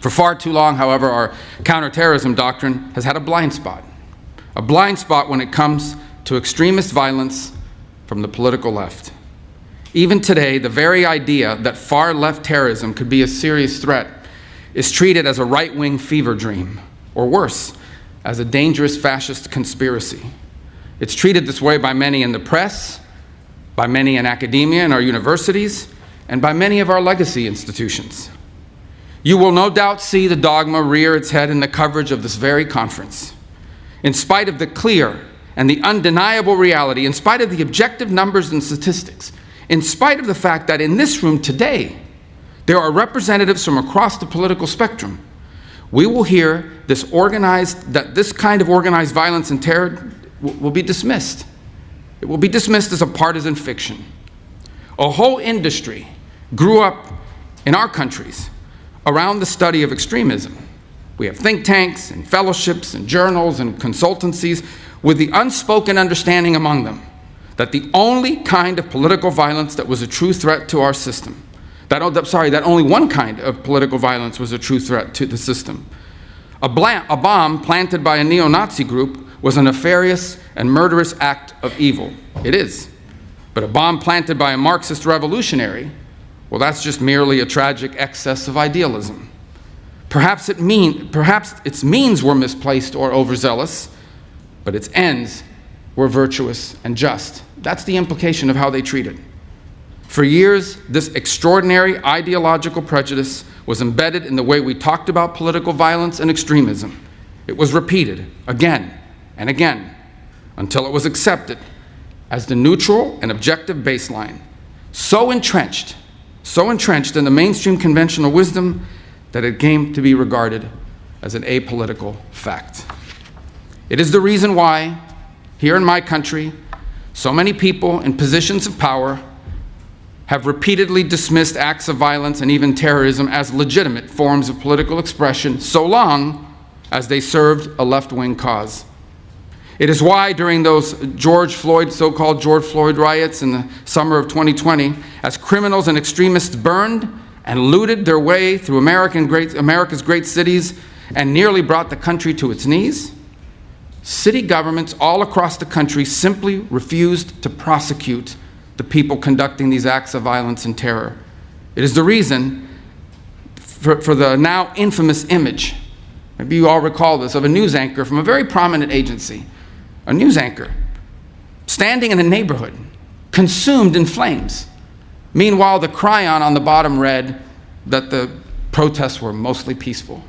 For far too long, however, our counterterrorism doctrine has had a blind spot when it comes to extremist violence from the political left. Even today, the very idea that far-left terrorism could be a serious threat is treated as a right-wing fever dream, or worse, as a dangerous fascist conspiracy. It's treated this way by many in the press, by many in academia and our universities, and by many of our legacy institutions. You will no doubt see the dogma rear its head in the coverage of this very conference. In spite of the clear and the undeniable reality, in spite of the objective numbers and statistics, in spite of the fact that in this room today, there are representatives from across the political spectrum, we will hear that this kind of organized violence and terror will be dismissed. It will be dismissed as a partisan fiction. A whole industry grew up in our countries around the study of extremism. We have think tanks and fellowships and journals and consultancies with the unspoken understanding among them that the only kind of political violence that was a true threat to our system, that only one kind of political violence was a true threat to the system. A bomb planted by a neo-Nazi group was a nefarious and murderous act of evil. It is. But a bomb planted by a Marxist revolutionary, well, that's just merely a tragic excess of idealism. Perhaps its means were misplaced or overzealous, but its ends were virtuous and just. That's the implication of how they treat it. For years, this extraordinary ideological prejudice was embedded in the way we talked about political violence and extremism. It was repeated again and again until it was accepted as the neutral and objective baseline, so entrenched in the mainstream conventional wisdom that it came to be regarded as an apolitical fact. It is the reason why, here in my country, so many people in positions of power have repeatedly dismissed acts of violence and even terrorism as legitimate forms of political expression, so long as they served a left-wing cause. It is why during those so-called George Floyd riots in the summer of 2020, as criminals and extremists burned and looted their way through America's great cities and nearly brought the country to its knees, city governments all across the country simply refused to prosecute the people conducting these acts of violence and terror. It is the reason for the now infamous image, maybe you all recall this, of a news anchor from a very prominent agency, a news anchor standing in a neighborhood consumed in flames. Meanwhile, the chyron on the bottom read that the protests were mostly peaceful.